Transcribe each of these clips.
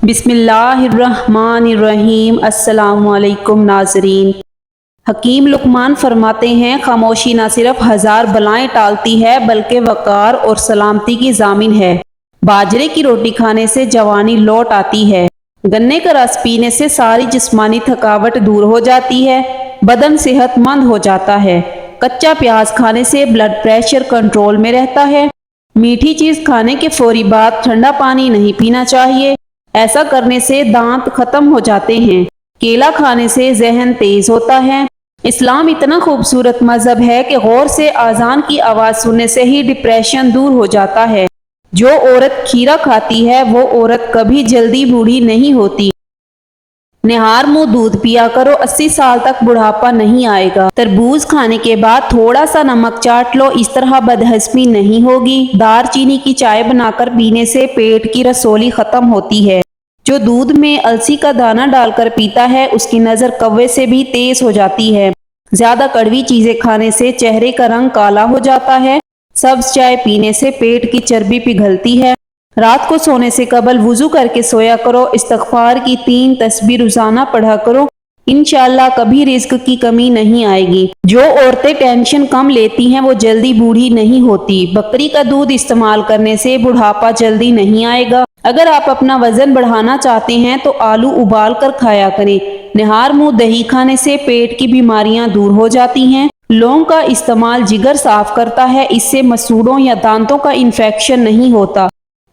بسم اللہ الرحمن الرحیم۔ السلام علیکم ناظرین۔ حکیم لقمان فرماتے ہیں، خاموشی نہ صرف ہزار بلائیں ٹالتی ہے بلکہ وقار اور سلامتی کی ضامن ہے۔ باجرے کی روٹی کھانے سے جوانی لوٹ آتی ہے، گنے کا رس پینے سے ساری جسمانی تھکاوٹ دور ہو جاتی ہے، بدن صحت مند ہو جاتا ہے۔ کچا پیاز کھانے سے بلڈ پریشر کنٹرول میں رہتا ہے۔ میٹھی چیز کھانے کے فوری بعد ٹھنڈا پانی نہیں پینا چاہیے، ایسا کرنے سے دانت ختم ہو جاتے ہیں۔ کیلا کھانے سے ذہن تیز ہوتا ہے۔ اسلام اتنا خوبصورت مذہب ہے کہ غور سے اذان کی آواز سننے سے ہی ڈپریشن دور ہو جاتا ہے۔ جو عورت کھیرا کھاتی ہے وہ عورت کبھی جلدی بوڑھی نہیں ہوتی۔ نہار منہ دودھ پیا کرو، 80 سال تک بڑھاپا نہیں آئے گا۔ تربوز کھانے کے بعد تھوڑا سا نمک چاٹ لو، اس طرح بدہضمی نہیں ہوگی۔ دار چینی کی چائے بنا کر پینے سے پیٹ کی رسولی ختم ہوتی ہے۔ جو دودھ میں السی کا دانہ ڈال کر پیتا ہے اس کی نظر کوے سے بھی تیز ہو جاتی ہے۔ زیادہ کڑوی چیزیں کھانے سے چہرے کا رنگ کالا ہو جاتا ہے۔ سبز چائے پینے سے پیٹ کی چربی پگھلتی ہے۔ رات کو سونے سے قبل وضو کر کے سویا کرو، استغفار کی 3 تسبیح روزانہ پڑھا کرو، انشاءاللہ کبھی رزق کی کمی نہیں آئے گی۔ جو عورتیں ٹینشن کم لیتی ہیں وہ جلدی بوڑھی نہیں ہوتی۔ بکری کا دودھ استعمال کرنے سے بڑھاپا جلدی نہیں آئے گا۔ اگر آپ اپنا وزن بڑھانا چاہتے ہیں تو آلو ابال کر کھایا کریں۔ نہار منہ دہی کھانے سے پیٹ کی بیماریاں دور ہو جاتی ہیں۔ لونگ کا استعمال جگر صاف کرتا ہے، اس سے مسوڑوں یا دانتوں کا انفیکشن نہیں ہوتا۔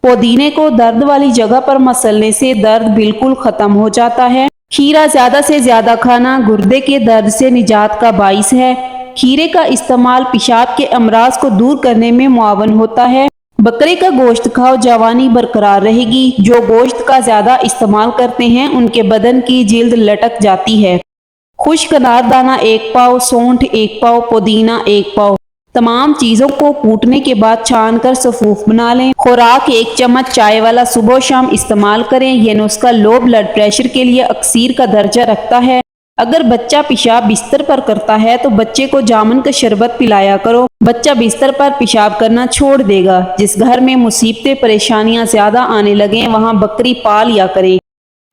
پودینے کو درد والی جگہ پر مسلنے سے درد بالکل ختم ہو جاتا ہے۔ کھیرا زیادہ سے زیادہ کھانا گردے کے درد سے نجات کا باعث ہے۔ کھیرے کا استعمال پیشاب کے امراض کو دور کرنے میں معاون ہوتا ہے۔ بکرے کا گوشت کھاؤ، جوانی برقرار رہے گی۔ جو گوشت کا زیادہ استعمال کرتے ہیں ان کے بدن کی جلد لٹک جاتی ہے۔ خشک انار دانہ 1 پاؤ، سونٹھ 1 پاؤ، پودینہ 1 پاؤ۔ تمام چیزوں کو کوٹنے کے بعد چھان کر سفوف بنا لیں۔ خوراک 1 چمچ چائے والا صبح و شام استعمال کریں۔ یہ نسخہ لو بلڈ پریشر کے لیے اکسیر کا درجہ رکھتا ہے۔ اگر بچہ پیشاب بستر پر کرتا ہے تو بچے کو جامن کا شربت پلایا کرو، بچہ بستر پر پیشاب کرنا چھوڑ دے گا۔ جس گھر میں مصیبتیں پریشانیاں زیادہ آنے لگیں وہاں بکری پال لیا کریں۔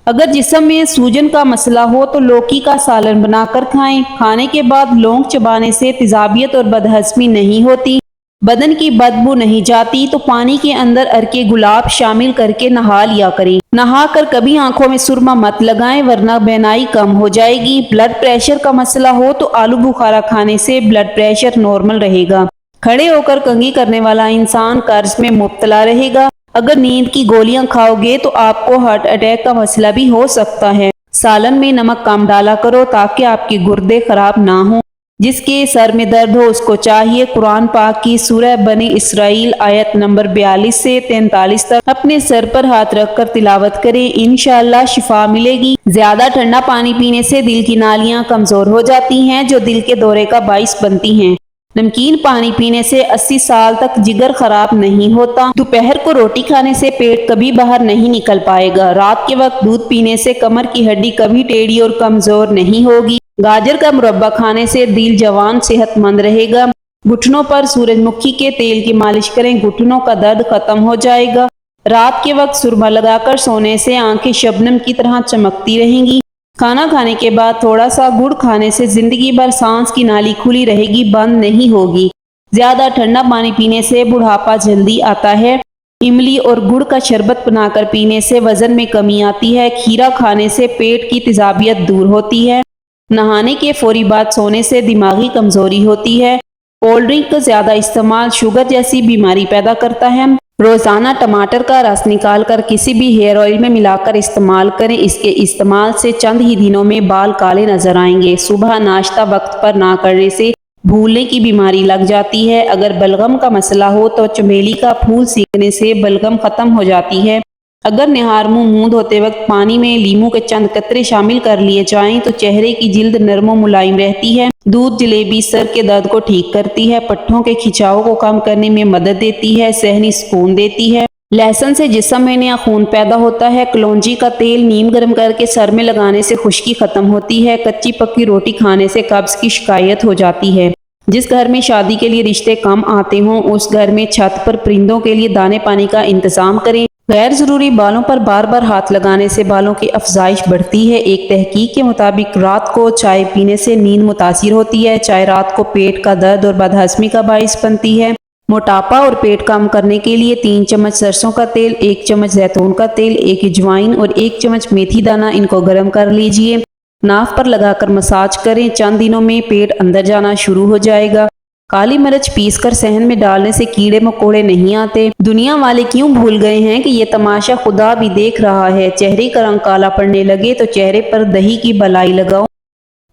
اگر جسم میں سوجن کا مسئلہ ہو تو لوکی کا سالن بنا کر کھائیں۔ کھانے کے بعد لونگ چبانے سے تیزابیت اور بدہضمی نہیں ہوتی، بدن کی بدبو نہیں جاتی، تو پانی کے اندر عرق گلاب شامل کر کے نہا لیا کریں۔ نہا کر کبھی آنکھوں میں سرما مت لگائیں ورنہ بینائی کم ہو جائے گی۔ بلڈ پریشر کا مسئلہ ہو تو آلو بخارا کھانے سے بلڈ پریشر نارمل رہے گا۔ کھڑے ہو کر کنگھی کرنے والا انسان قرض میں مبتلا رہے گا۔ اگر نیند کی گولیاں کھاؤ گے تو آپ کو ہارٹ اٹیک کا مسئلہ بھی ہو سکتا ہے۔ سالن میں نمک کم ڈالا کرو تاکہ آپ کے گردے خراب نہ ہوں۔ جس کے سر میں درد ہو اس کو چاہیے قرآن پاک کی سورہ بنی اسرائیل آیت نمبر 42 سے 43 تک اپنے سر پر ہاتھ رکھ کر تلاوت کریں، انشاءاللہ شفا ملے گی۔ زیادہ ٹھنڈا پانی پینے سے دل کی نالیاں کمزور ہو جاتی ہیں جو دل کے دورے کا باعث بنتی ہیں۔ نمکین پانی پینے سے 80 سال تک جگر خراب نہیں ہوتا۔ دوپہر کو روٹی کھانے سے پیٹ کبھی باہر نہیں نکل پائے گا۔ رات کے وقت دودھ پینے سے کمر کی ہڈی کبھی ٹیڑھی اور کمزور نہیں ہوگی۔ گاجر کا مربع کھانے سے دل جوان صحت مند رہے گا۔ گھٹنوں پر سورج مکھی کے تیل کی مالش کریں، گھٹنوں کا درد ختم ہو جائے گا۔ رات کے وقت سرما لگا کر سونے سے آنکھیں شبنم کی طرح چمکتی رہیں گی۔ کھانا کھانے کے بعد تھوڑا سا گڑ کھانے سے زندگی بھر سانس کی نالی کھلی رہے گی، بند نہیں ہوگی۔ زیادہ ٹھنڈا پانی پینے سے بڑھاپا جلدی آتا ہے۔ املی اور گڑ کا شربت بنا کر پینے سے وزن میں کمی آتی ہے۔ کھیرا کھانے سے پیٹ کی تیزابیت دور ہوتی ہے۔ نہانے کے فوری بعد سونے سے دماغی کمزوری ہوتی ہے۔ کولڈ ڈرنک کا زیادہ استعمال شوگر جیسی بیماری پیدا کرتا ہے۔ روزانہ ٹماٹر کا رس نکال کر کسی بھی ہیئر آئل میں ملا کر استعمال کریں، اس کے استعمال سے چند ہی دنوں میں بال کالے نظر آئیں گے۔ صبح ناشتہ وقت پر نہ کرنے سے بھولنے کی بیماری لگ جاتی ہے۔ اگر بلغم کا مسئلہ ہو تو چمیلی کا پھول سینکنے سے بلغم ختم ہو جاتی ہے۔ اگر نہار منہ دھوتے وقت پانی میں لیموں کے چند قطرے شامل کر لیے جائیں تو چہرے کی جلد نرم و ملائم رہتی ہے۔ دودھ جلیبی سر کے درد کو ٹھیک کرتی ہے، پٹھوں کے کھچاؤ کو کم کرنے میں مدد دیتی ہے، ذہنی سکون دیتی ہے۔ لہسن سے جسم میں نیا خون پیدا ہوتا ہے۔ کلونجی کا تیل نیم گرم کر کے سر میں لگانے سے خشکی ختم ہوتی ہے۔ کچی پکی روٹی کھانے سے قبض کی شکایت ہو جاتی ہے۔ جس گھر میں شادی کے لیے رشتے کم آتے ہوں اس گھر میں چھت پر پرندوں کے لیے دانے پانی کا انتظام کریں۔ غیر ضروری بالوں پر بار بار ہاتھ لگانے سے بالوں کی افزائش بڑھتی ہے۔ ایک تحقیق کے مطابق رات کو چائے پینے سے نیند متاثر ہوتی ہے۔ چائے رات کو پیٹ کا درد اور بدہضمی کا باعث بنتی ہے۔ موٹاپا اور پیٹ کم کرنے کے لیے 3 چمچ سرسوں کا تیل، 1 چمچ زیتون کا تیل، 1 اجوائن اور 1 چمچ میتھی دانہ ان کو گرم کر لیجئے۔ ناف پر لگا کر مساج کریں، چند دنوں میں پیٹ اندر جانا شروع ہو جائے گا۔ کالی مرچ پیس کر صحن میں ڈالنے سے کیڑے مکوڑے نہیں آتے۔ دنیا والے کیوں بھول گئے ہیں کہ یہ تماشا خدا بھی دیکھ رہا ہے؟ چہرے کا رنگ کالا پڑنے لگے تو چہرے پر دہی کی بلائی لگاؤ،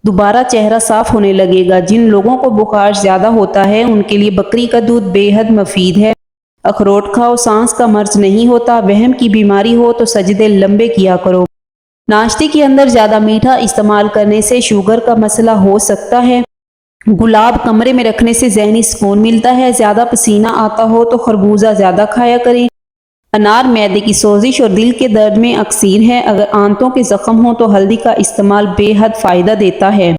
دوبارہ چہرہ صاف ہونے لگے گا۔ جن لوگوں کو بخار زیادہ ہوتا ہے ان کے لیے بکری کا دودھ بے حد مفید ہے۔ اخروٹ کھاؤ، سانس کا مرض نہیں ہوتا۔ وہم کی بیماری ہو تو سجدے لمبے کیا کرو۔ ناشتے کے اندر زیادہ میٹھا استعمال کرنے سے شوگر کا مسئلہ ہو سکتا ہے۔ گلاب کمرے میں رکھنے سے ذہنی سکون ملتا ہے۔ زیادہ پسینہ آتا ہو تو خربوزہ زیادہ کھایا کریں۔ انار معدے کی سوزش اور دل کے درد میں اکثیر ہے۔ اگر آنتوں کے زخم ہوں تو ہلدی کا استعمال بے حد فائدہ دیتا ہے۔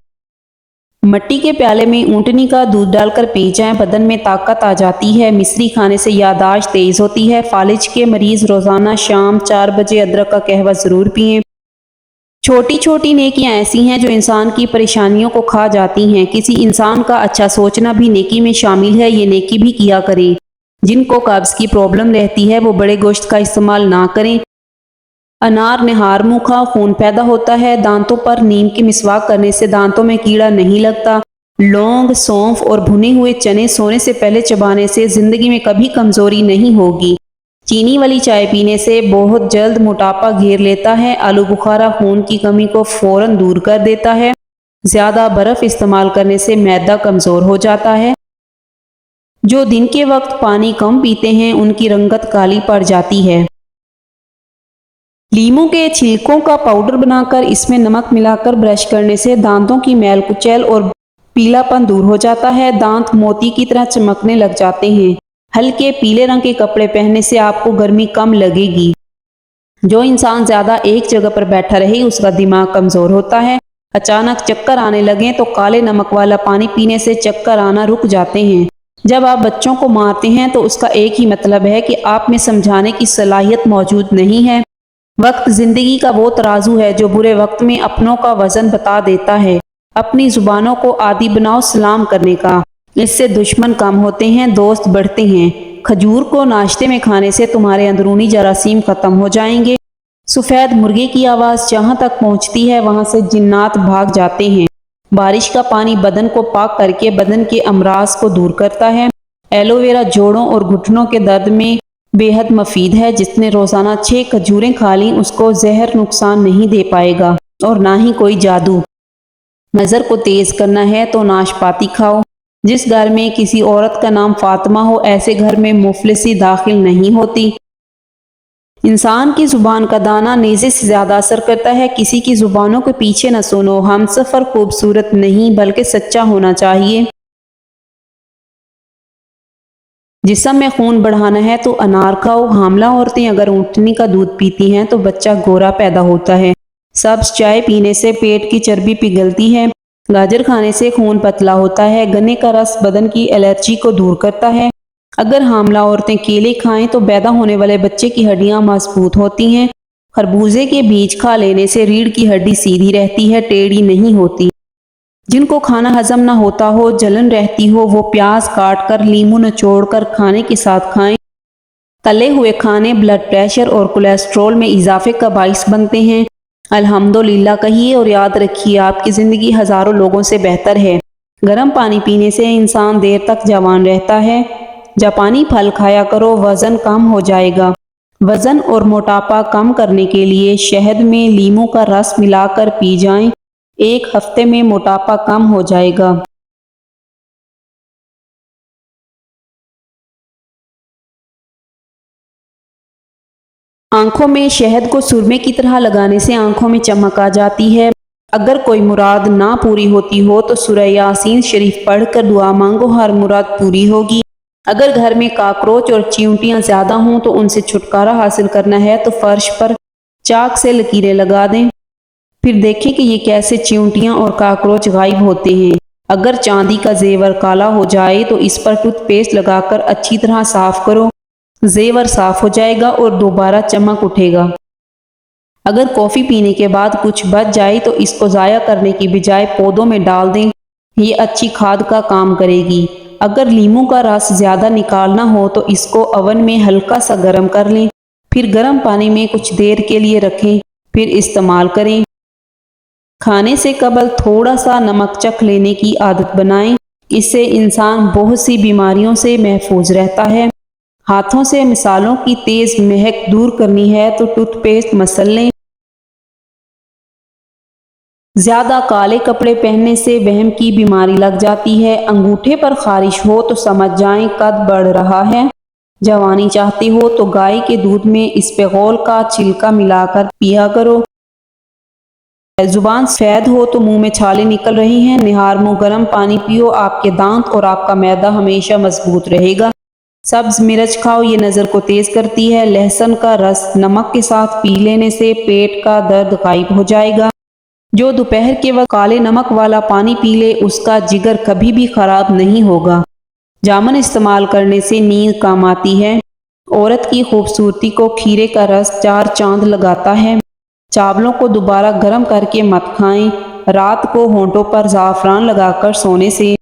مٹی کے پیالے میں اونٹنی کا دودھ ڈال کر پی جائیں، بدن میں طاقت آ جاتی ہے۔ مصری کھانے سے یادداشت تیز ہوتی ہے۔ فالج کے مریض روزانہ شام 4 بجے ادرک کا قہوہ ضرور پئیں۔ چھوٹی چھوٹی نیکیاں ایسی ہیں جو انسان کی پریشانیوں کو کھا جاتی ہیں۔ کسی انسان کا اچھا سوچنا بھی نیکی میں شامل ہے، یہ نیکی بھی کیا کریں۔ جن کو قبض کی پرابلم رہتی ہے وہ بڑے گوشت کا استعمال نہ کریں۔ انار نہار منہ کھاؤ، خون پیدا ہوتا ہے۔ دانتوں پر نیم کی مسواک کرنے سے دانتوں میں کیڑا نہیں لگتا۔ لونگ، سونف اور بھنے ہوئے چنے سونے سے پہلے چبانے سے زندگی میں کبھی کمزوری نہیں ہوگی۔ چینی والی چائے پینے سے بہت جلد موٹاپا گھیر لیتا ہے۔ آلو بخارا خون کی کمی کو فوراً دور کر دیتا ہے۔ زیادہ برف استعمال کرنے سے معدہ کمزور ہو جاتا ہے۔ جو دن کے وقت پانی کم پیتے ہیں ان کی رنگت کالی پڑ جاتی ہے۔ لیموں کے چھلکوں کا پاؤڈر بنا کر اس میں نمک ملا کر برش کرنے سے دانتوں کی میل کچیل اور پیلا پن دور ہو جاتا ہے۔ دانت موتی کی طرح چمکنے لگ جاتے ہیں۔ ہلکے پیلے رنگ کے کپڑے پہننے سے آپ کو گرمی کم لگے گی۔ جو انسان زیادہ ایک جگہ پر بیٹھا رہے اس کا دماغ کمزور ہوتا ہے۔ اچانک چکر آنے لگیں تو کالے نمک والا پانی پینے سے چکر آنا رک جاتے ہیں۔ جب آپ بچوں کو مارتے ہیں تو اس کا ایک ہی مطلب ہے کہ آپ میں سمجھانے کی صلاحیت موجود نہیں ہے۔ وقت زندگی کا وہ ترازو ہے جو برے وقت میں اپنوں کا وزن بتا دیتا ہے۔ اپنی زبانوں کو عادی بناؤ سلام کرنے کا، اس سے دشمن کم ہوتے ہیں، دوست بڑھتے ہیں۔ کھجور کو ناشتے میں کھانے سے تمہارے اندرونی جراثیم ختم ہو جائیں گے۔ سفید مرغے کی آواز جہاں تک پہنچتی ہے وہاں سے جنات بھاگ جاتے ہیں۔ بارش کا پانی بدن کو پاک کر کے بدن کے امراض کو دور کرتا ہے۔ ایلو ویرا جوڑوں اور گھٹنوں کے درد میں بے حد مفید ہے۔ جس نے روزانہ 6 کھجوریں کھا لیں اس کو زہر نقصان نہیں دے پائے گا اور نہ ہی کوئی جادو۔ نظر کو تیز کرنا ہے تو ناشپاتی کھاؤ۔ جس گھر میں کسی عورت کا نام فاطمہ ہو ایسے گھر میں مفلسی داخل نہیں ہوتی۔ انسان کی زبان کا دانہ نیزے سے زیادہ اثر کرتا ہے۔ کسی کی زبانوں کے پیچھے نہ سنو۔ ہم سفر خوبصورت نہیں بلکہ سچا ہونا چاہیے۔ جسم میں خون بڑھانا ہے تو انار کھاؤ۔ حاملہ عورتیں اگر اونٹنی کا دودھ پیتی ہیں تو بچہ گورا پیدا ہوتا ہے۔ سبز چائے پینے سے پیٹ کی چربی پگھلتی ہے۔ گاجر کھانے سے خون پتلا ہوتا ہے۔ گنے کا رس بدن کی الرجی کو دور کرتا ہے۔ اگر حاملہ عورتیں کیلے کھائیں تو پیدا ہونے والے بچے کی ہڈیاں مضبوط ہوتی ہیں۔ خربوزے کے بیج کھا لینے سے ریڑھ کی ہڈی سیدھی رہتی ہے، ٹیڑھی نہیں ہوتی۔ جن کو کھانا ہضم نہ ہوتا ہو، جلن رہتی ہو، وہ پیاز کاٹ کر لیموں نچوڑ کر کھانے کے ساتھ کھائیں۔ تلے ہوئے کھانے بلڈ پریشر اور کولیسٹرول میں اضافے کا باعث بنتے ہیں۔ الحمدللہ کہیے اور یاد رکھیے آپ کی زندگی ہزاروں لوگوں سے بہتر ہے۔ گرم پانی پینے سے انسان دیر تک جوان رہتا ہے۔ جاپانی پھل کھایا کرو، وزن کم ہو جائے گا۔ وزن اور موٹاپا کم کرنے کے لیے شہد میں لیموں کا رس ملا کر پی جائیں، 1 ہفتے میں موٹاپا کم ہو جائے گا۔ آنکھوں میں شہد کو سرمے کی طرح لگانے سے آنکھوں میں چمک آ جاتی ہے۔ اگر کوئی مراد نہ پوری ہوتی ہو تو سورہ یاسین شریف پڑھ کر دعا مانگو، ہر مراد پوری ہوگی۔ اگر گھر میں کاکروچ اور چیونٹیاں زیادہ ہوں تو ان سے چھٹکارا حاصل کرنا ہے تو فرش پر چاک سے لکیریں لگا دیں، پھر دیکھیں کہ یہ کیسے چیونٹیاں اور کاکروچ غائب ہوتے ہیں۔ اگر چاندی کا زیور کالا ہو جائے تو اس پر ٹوتھ پیسٹ لگا کر اچھی طرح صاف کرو۔ زیور صاف ہو جائے گا اور دوبارہ چمک اٹھے گا۔ اگر کافی پینے کے بعد کچھ بچ جائے تو اس کو ضائع کرنے کی بجائے پودوں میں ڈال دیں، یہ اچھی کھاد کا کام کرے گی۔ اگر لیموں کا رس زیادہ نکالنا ہو تو اس کو اوون میں ہلکا سا گرم کر لیں، پھر گرم پانی میں کچھ دیر کے لیے رکھیں، پھر استعمال کریں۔ کھانے سے قبل تھوڑا سا نمک چکھ لینے کی عادت بنائیں، اس سے انسان بہت سی بیماریوں سے محفوظ رہتا ہے۔ ہاتھوں سے مصالحوں کی تیز مہک دور کرنی ہے تو ٹوتھ پیسٹ مسل لیں۔ زیادہ کالے کپڑے پہننے سے وہم کی بیماری لگ جاتی ہے۔ انگوٹھے پر خارش ہو تو سمجھ جائیں قد بڑھ رہا ہے۔ جوانی چاہتے ہو تو گائے کے دودھ میں اسپغول کا چھلکا ملا کر پیا کرو۔ زبان سفید ہو تو منہ میں چھالے نکل رہی ہیں، نہار منہ گرم پانی پیو، آپ کے دانت اور آپ کا معدہ ہمیشہ مضبوط رہے گا۔ سبز مرچ کھاؤ، یہ نظر کو تیز کرتی ہے۔ لہسن کا رس نمک کے ساتھ پی لینے سے پیٹ کا درد غائب ہو جائے گا۔ جو دوپہر کے وقت کالے نمک والا پانی پی لے اس کا جگر کبھی بھی خراب نہیں ہوگا۔ جامن استعمال کرنے سے نیند کم آتی ہے۔ عورت کی خوبصورتی کو کھیرے کا رس 4 چاند لگاتا ہے۔ چاولوں کو دوبارہ گرم کر کے مت کھائیں۔ رات کو ہونٹوں پر زعفران لگا کر سونے سے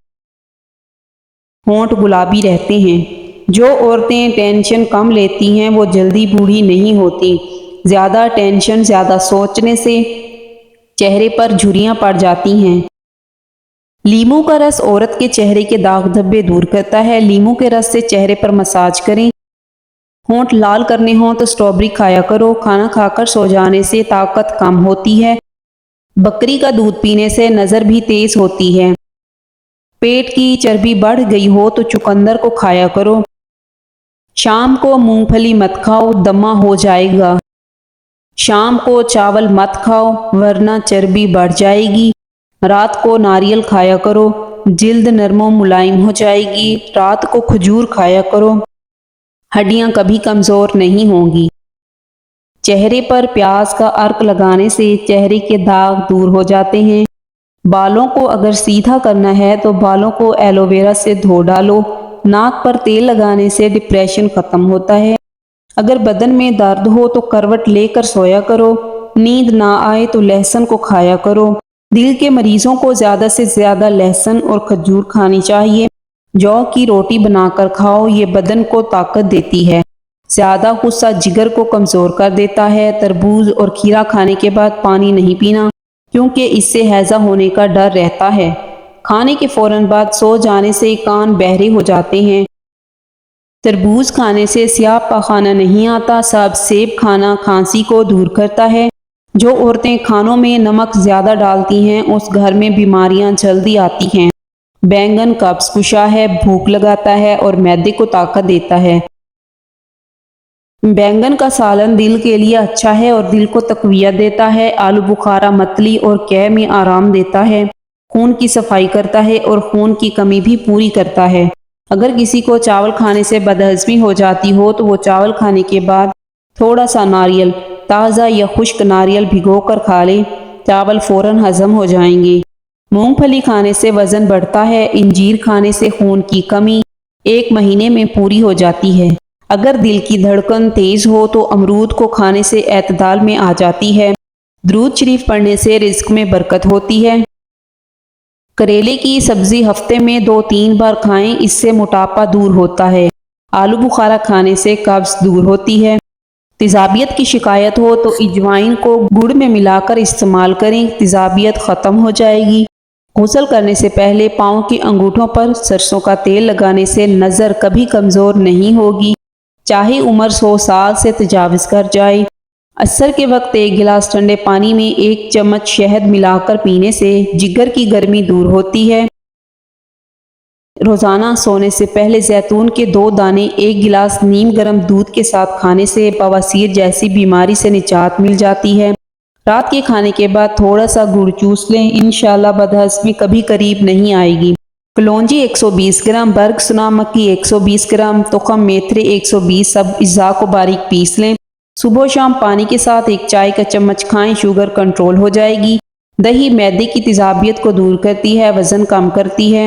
ہونٹ گلابی رہتے ہیں۔ جو عورتیں ٹینشن کم لیتی ہیں وہ جلدی بوڑھی نہیں ہوتی۔ زیادہ ٹینشن، زیادہ سوچنے سے چہرے پر جھریاں پڑ جاتی ہیں۔ لیموں کا رس عورت کے چہرے کے داغ دھبے دور کرتا ہے۔ لیموں کے رس سے چہرے پر مساج کریں۔ ہونٹ لال کرنے ہوں تو اسٹرابری کھایا کرو۔ کھانا کھا کر سو جانے سے طاقت کم ہوتی ہے۔ بکری کا دودھ پینے سے نظر بھی تیز ہوتی ہے۔ پیٹ کی چربی بڑھ گئی ہو تو چقندر کو کھایا کرو۔ شام کو مونگ پھلی مت کھاؤ، دمہ ہو جائے گا۔ شام کو چاول مت کھاؤ ورنہ چربی بڑھ جائے گی۔ رات کو ناریل کھایا کرو، جلد نرم و ملائم ہو جائے گی۔ رات کو کھجور کھایا کرو، ہڈیاں کبھی کمزور نہیں ہوں گی۔ چہرے پر پیاز کا عرق لگانے سے چہرے کے داغ دور ہو جاتے ہیں۔ بالوں کو اگر سیدھا کرنا ہے تو بالوں کو ایلو ویرا سے دھو ڈالو۔ ناک پر تیل لگانے سے ڈپریشن ختم ہوتا ہے۔ اگر بدن میں درد ہو تو کروٹ لے کر سویا کرو۔ نیند نہ آئے تو لہسن کو کھایا کرو۔ دل کے مریضوں کو زیادہ سے زیادہ لہسن اور کھجور کھانی چاہیے۔ جو کی روٹی بنا کر کھاؤ، یہ بدن کو طاقت دیتی ہے۔ زیادہ غصہ جگر کو کمزور کر دیتا ہے۔ تربوز اور کھیرا کھانے کے بعد پانی نہیں پینا کیونکہ اس سے ہیضہ ہونے کا ڈر رہتا ہے۔ کھانے کے فوراً بعد سو جانے سے کان بہرے ہو جاتے ہیں۔ تربوز کھانے سے سیاہ پاخانہ نہیں آتا۔ سب سیب کھانا کھانسی کو دور کرتا ہے۔ جو عورتیں کھانوں میں نمک زیادہ ڈالتی ہیں اس گھر میں بیماریاں جلدی آتی ہیں۔ بینگن قبض کشا ہے، بھوک لگاتا ہے اور معدے کو طاقت دیتا ہے۔ بینگن کا سالن دل کے لیے اچھا ہے اور دل کو تقویت دیتا ہے۔ آلو بخارا متلی اور قے میں آرام دیتا ہے، خون کی صفائی کرتا ہے اور خون کی کمی بھی پوری کرتا ہے۔ اگر کسی کو چاول کھانے سے بدہضمی ہو جاتی ہو تو وہ چاول کھانے کے بعد تھوڑا سا ناریل، تازہ یا خشک ناریل بھگو کر کھا لے، چاول فوراً ہضم ہو جائیں گے۔ مونگ پھلی کھانے سے وزن بڑھتا ہے۔ انجیر کھانے سے خون کی کمی 1 مہینے میں پوری ہو جاتی ہے۔ اگر دل کی دھڑکن تیز ہو تو امرود کو کھانے سے اعتدال میں آ جاتی ہے۔ درود شریف پڑھنے سے رزق میں برکت ہوتی ہے۔ کریلے کی سبزی ہفتے میں 2-3 بار کھائیں، اس سے موٹاپا دور ہوتا ہے۔ آلو بخارا کھانے سے قبض دور ہوتی ہے۔ تیزابیت کی شکایت ہو تو اجوائن کو گڑ میں ملا کر استعمال کریں، تیزابیت ختم ہو جائے گی۔ غسل کرنے سے پہلے پاؤں کے انگوٹھوں پر سرسوں کا تیل لگانے سے نظر کبھی کمزور نہیں ہوگی، چاہے عمر 100 سال سے تجاوز کر جائے۔ عصر کے وقت 1 گلاس ٹھنڈے پانی میں 1 چمچ شہد ملا کر پینے سے جگر کی گرمی دور ہوتی ہے۔ روزانہ سونے سے پہلے زیتون کے 2 دانے 1 گلاس نیم گرم دودھ کے ساتھ کھانے سے بواسیر جیسی بیماری سے نجات مل جاتی ہے۔ رات کے کھانے کے بعد تھوڑا سا گڑ چوس لیں، انشاءاللہ بدہضمی کبھی قریب نہیں آئے گی۔ کلونجی 120 گرام، برگ سنا مکی 120 گرام، تخم میتھرے 120، سب اجزاء کو باریک پیس لیں۔ صبح و شام پانی کے ساتھ 1 چائے کا چمچ کھائیں، شوگر کنٹرول ہو جائے گی۔ دہی معدے کی تیزابیت کو دور کرتی ہے، وزن کم کرتی ہے۔